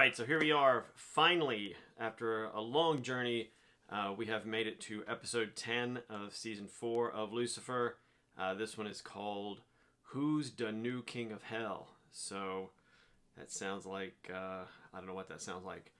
Alright, so here we are, finally, after a long journey, we have made it to episode 10 of season 4 of Lucifer. This one is called, Who's the New King of Hell? So, that sounds like, I don't know what that sounds like.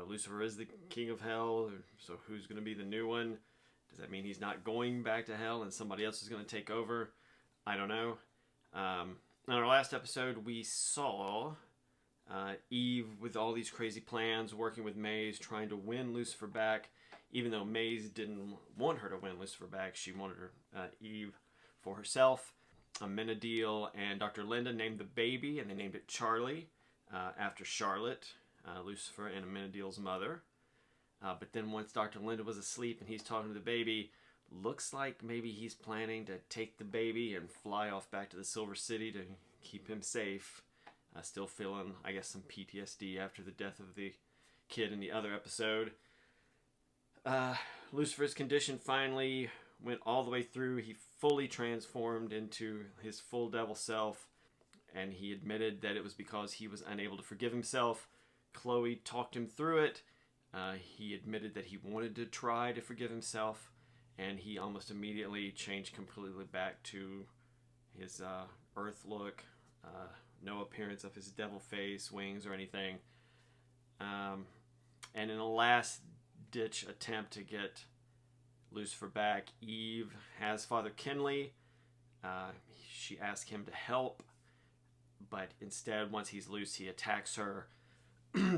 Lucifer is the king of hell, so who's going to be the new one? Does that mean he's not going back to hell and somebody else is going to take over? I don't know. In our last episode, we saw Eve with all these crazy plans, working with Maze, trying to win Lucifer back. Even though Maze didn't want her to win Lucifer back, she wanted Eve for herself. Amenadiel and Dr. Linda named the baby, and they named it Charlie, after Charlotte, Lucifer and Amenadiel's mother. But then once Dr. Linda was asleep and he's talking to the baby, looks like maybe he's planning to take the baby and fly off back to the Silver City to keep him safe. Still feeling, I guess, some PTSD after the death of the kid in the other episode. Lucifer's condition finally went all the way through. He fully transformed into his full devil self, and he admitted that it was because he was unable to forgive himself. Chloe talked him through it. He admitted that he wanted to try to forgive himself, and he almost immediately changed completely back to his earth look. No appearance of his devil face, wings, or anything. And in a last-ditch attempt to get Lucifer back, Eve has Father Kinley. She asks him to help, but instead, once he's loose, he attacks her,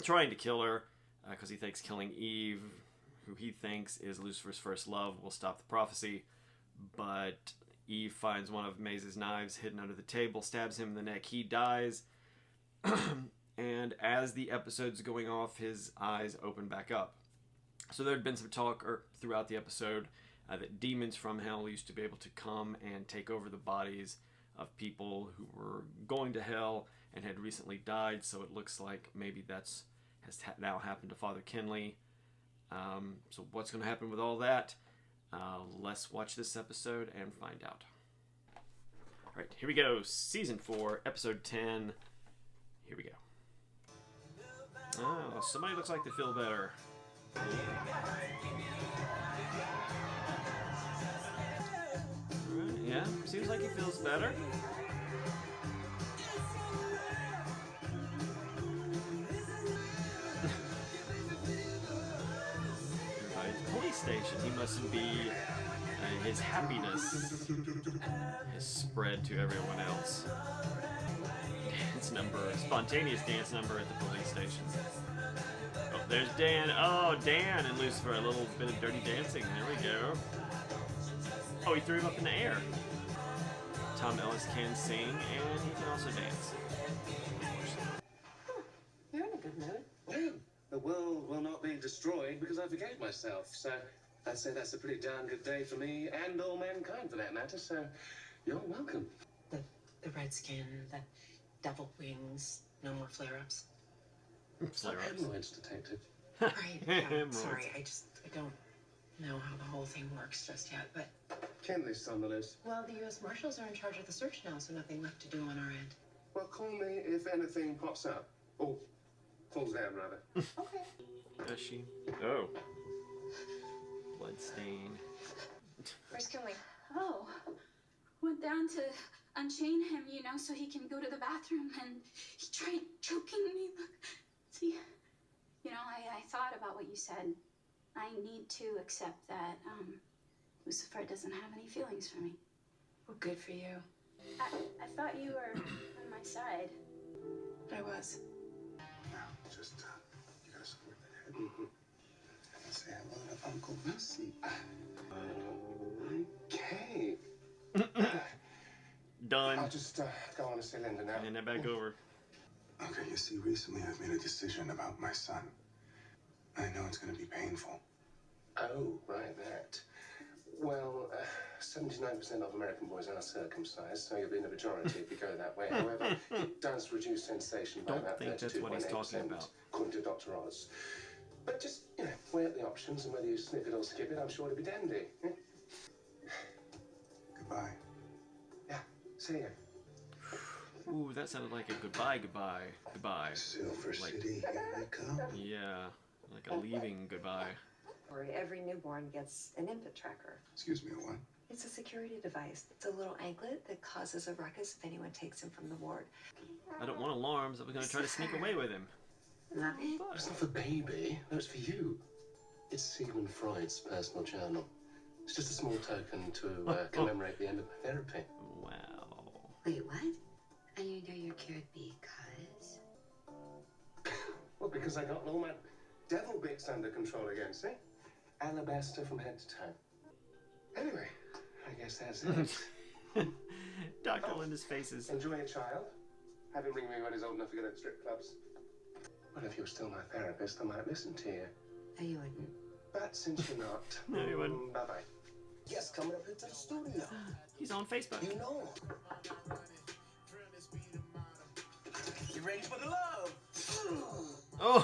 trying to kill her, because he thinks killing Eve, who he thinks is Lucifer's first love, will stop the prophecy. But Eve finds one of Maze's knives hidden under the table, stabs him in the neck, he dies, and as the episode's going off, his eyes open back up. So there had been some talk throughout the episode that demons from hell used to be able to come and take over the bodies of people who were going to hell and had recently died, so it looks like maybe that's now happened to Father Kinley. So what's going to happen with all that? Let's watch this episode and find out. Alright, here we go. Season 4, Episode 10. Here we go. Oh, somebody looks like they feel better. Right, yeah, seems like he feels better. Police station. He mustn't be his happiness is spread to everyone else. Dance number, spontaneous dance number at the police station. Oh, there's Dan. Oh, Dan and Lucifer, a little bit of dirty dancing. There we go. Oh, he threw him up in the air. Tom Ellis can sing and he can also dance. You're in a good mood. Well, the world will not be destroyed because I forgave myself, so I'd say that's a pretty darn good day for me and all mankind for that matter, so you're welcome. The red skin, the devil wings, no more flare-ups. Flare-ups. Hemorrhoids, detective. Right, yeah, sorry, I don't know how the whole thing works just yet, but... Kinley's on the list. Well, the U.S. Marshals are in charge of the search now, so nothing left to do on our end. Well, call me if anything pops up. Or falls down, rather. Okay. Does she? Oh. Bloodstain. Where's Kinley? Oh, went down to unchain him, so he can go to the bathroom, and he tried choking me. Look, see, I thought about what you said. I need to accept that Lucifer doesn't have any feelings for me. Well, good for you. I thought you were on my side. I was. Now, just, you gotta support that head. Mm-hmm. Say hello to Uncle Lucy. Okay. Done. I'll just go on to see Linda now. And then back over. Okay, you see, recently I've made a decision about my son. I know it's going to be painful. Oh, right, that. Well, 79% of American boys are circumcised, so you'll be in the majority if you go that way. However, it does reduce sensation by about 32.8%, according to Dr. Oz. But just, weigh up the options, and whether you snip it or skip it, I'm sure it'll be dandy. Goodbye. Yeah, see you. Ooh, that sounded like a goodbye. Silver Like- City, here I come. Yeah, like a leaving goodbye. Every newborn gets an infant tracker. Excuse me, what? It's a security device. It's a little anklet that causes a ruckus if anyone takes him from the ward. I don't want alarms. I was going to try to sneak away with him. Love it? It's not for baby. No, it's for you. It's Sigmund Freud's personal journal. It's just a small token to commemorate the end of my therapy. Wow. Wait, what? And you know you're cured because? Well, because I got all my devil bits under control again, see? Alabaster from head to toe. Anyway, I guess that's it. Dr. Linda's faces. Enjoy your child. Have him ring me when he's old enough to go to strip clubs. Well, if you're still my therapist, I might listen to you. No, you wouldn't. But since you're not, No, you wouldn't. bye-bye. Yes, coming up into the studio. He's on Facebook. You know. You ready for the love? Oh!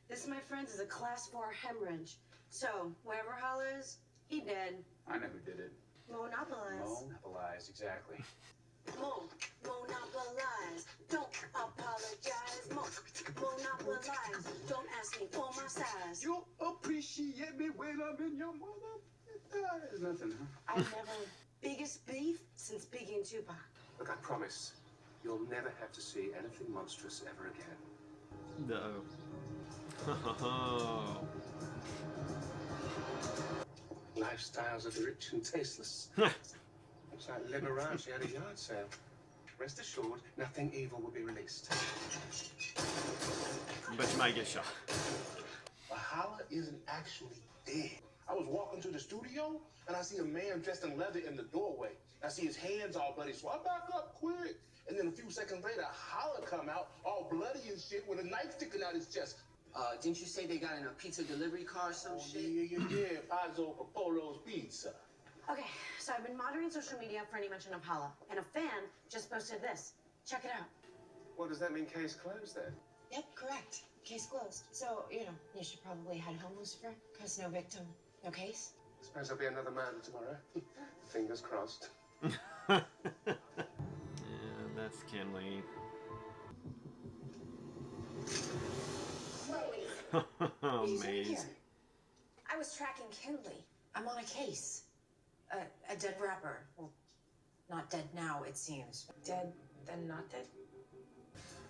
This, my friends, is a class 4 hemorrhage. So, whoever hollers, he dead. I know who did it. Monopolize. Monopolize, exactly. Monopolize. Don't apologize. Monopolize. Don't ask me for my size. You appreciate me when I'm in your mother. There's nothing, huh? I've never biggest beef since Biggie and Tupac. Look, I promise, you'll never have to see anything monstrous ever again. No. Lifestyles of the rich and tasteless. Looks like Liberage had a yard sale. Rest assured, nothing evil will be released. But you might get shot. Valhalla isn't actually dead. I was walking to the studio and I see a man dressed in leather in the doorway. I see his hands all bloody, so I back up quick. And then a few seconds later, Holla come out all bloody and shit with a knife sticking out his chest. Didn't you say they got in a pizza delivery car or some shit? Yeah. Pazzo for Polo's Pizza. Okay, so I've been monitoring social media for any mention of Hala, and a fan just posted this. Check it out. Well, does that mean case closed then? Yep, correct. Case closed. So, you should probably head home, Lucifer, because no victim, no case. I suppose there'll be another murder tomorrow. Fingers crossed. Yeah, that's Kinley. Maze. I was tracking Kinley. I'm on a case. A dead rapper. Well, not dead now, it seems. Dead, then not dead?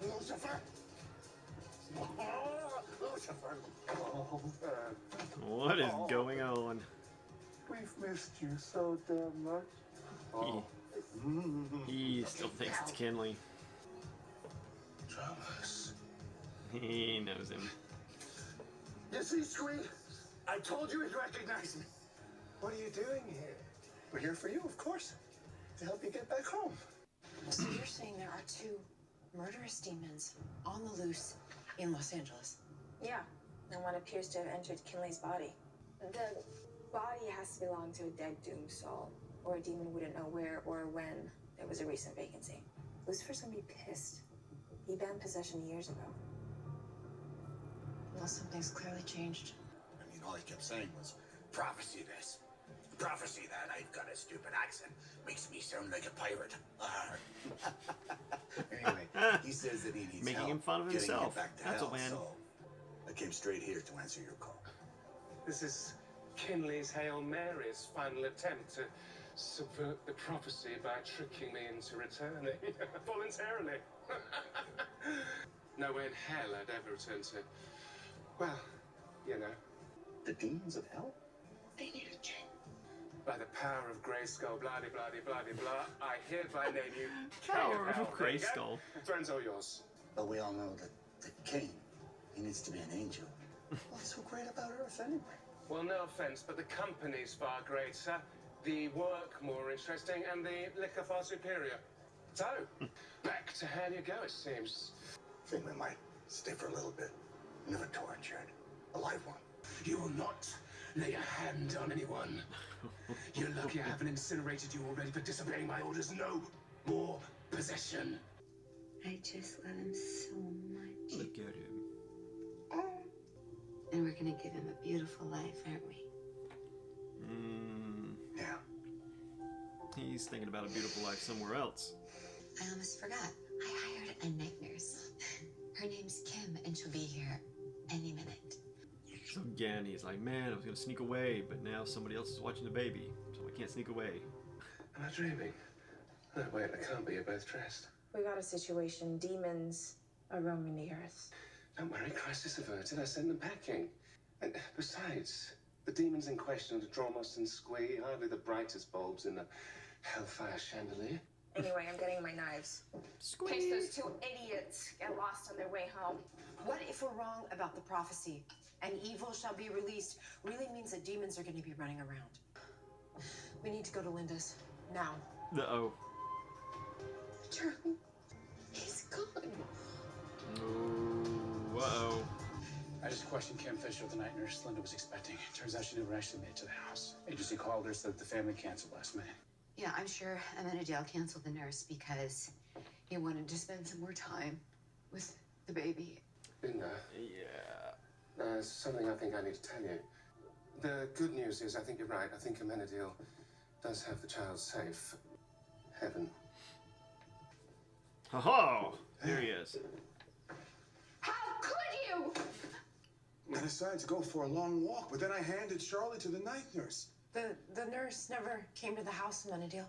Lucifer! Lucifer! What is going on? We've missed you so damn much. He still thinks it's Kinley. Dramas. He knows him. You see, Squeak? I told you he'd recognize me. What are you doing here? We're here for you, of course. To help you get back home. So you're saying there are 2 murderous demons on the loose in Los Angeles? Yeah, and one appears to have entered Kinley's body. The body has to belong to a dead doomed soul, or a demon wouldn't know where or when there was a recent vacancy. Lucifer's gonna be pissed. He banned possession years ago. Well, something's clearly changed. I mean, all he kept saying was, prophecy this, prophecy that. I've got a stupid accent. Makes me sound like a pirate. Anyway, he says that he needs Making help him fun of getting himself. it back to That's a hell, win. So I came straight here to answer your call. This is Kinley's Hail Mary's final attempt to subvert the prophecy by tricking me into returning voluntarily. No way in hell I'd ever return to, well, you know. The demons of hell? They need a king. By the power of Grayskull, blah, I hereby name you Power King of Hell. There you go. Grayskull. Throne's all yours. But we all know that the king, he needs to be an angel. What's so great about Earth anyway? Well, no offense, but the company's far greater, the work more interesting, and the liquor far superior. So, back to hell you go, it seems. I think we might stay for a little bit. Never tortured. A live one. You will not lay a hand on anyone. You're lucky I haven't incinerated you already for disobeying my orders. No more possession. I just love him so much. Look at him. And we're gonna give him a beautiful life, aren't we? Yeah. he's thinking about a beautiful life somewhere else. I almost forgot. I hired a night nurse. Her name's Kim, and she'll be here any minute. So again, he's like, man, I was going to sneak away, but now somebody else is watching the baby, so I can't sneak away. Am I dreaming? No, wait, I can't be. You're both dressed. We got a situation. Demons are roaming the earth. Don't worry, crisis averted. I sent them packing. And besides, the demons in question are Dromos and Squee, hardly the brightest bulbs in the hellfire chandelier. Anyway, I'm getting my knives. In case those two idiots get lost on their way home. What if we're wrong about the prophecy and evil shall be released really means that demons are going to be running around? We need to go to Linda's now. Uh-oh. Charlie, he's gone. Oh, uh-oh. I just questioned Kim Fisher, the night nurse Linda was expecting. Turns out she never actually made it to the house. Agency called her, said the family canceled last minute. Yeah, I'm sure Amenadiel canceled the nurse because he wanted to spend some more time with the baby. Linda. Yeah. There's something I think I need to tell you. The good news is, I think you're right. I think Amenadiel does have the child safe. Heaven. Ho-ho! There he is. How could you? I decided to go for a long walk, but then I handed Charlie to the night nurse. The nurse never came to the house, Amenadiel.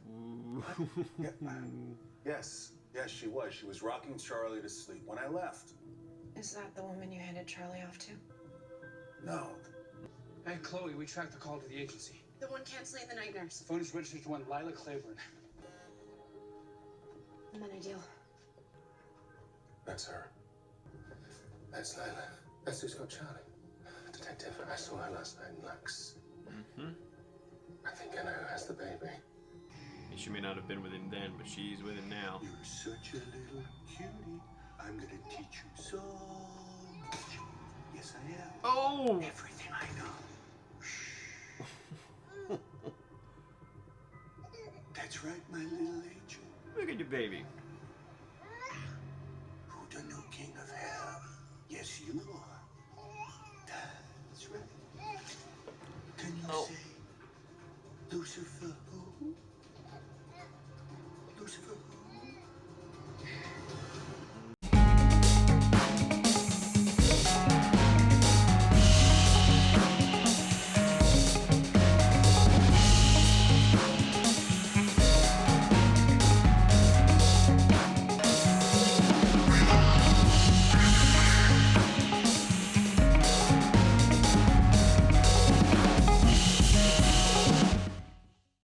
Yes, she was. She was rocking Charlie to sleep when I left. Is that the woman you handed Charlie off to? No. Hey, Chloe, we tracked the call to the agency. The one canceling the night nurse. The phone is registered to one Lila Claiborne. Amenadiel. That's her. That's Lila. That's who's got Charlie. Detective, I saw her last night in Lux. Mm-hmm. I think I know who has the baby. She may not have been with him then, but she's with him now. You're such a little cutie. I'm gonna teach you so much. Yes, I am. Oh! Everything I know. That's right, my little angel. Look at your baby.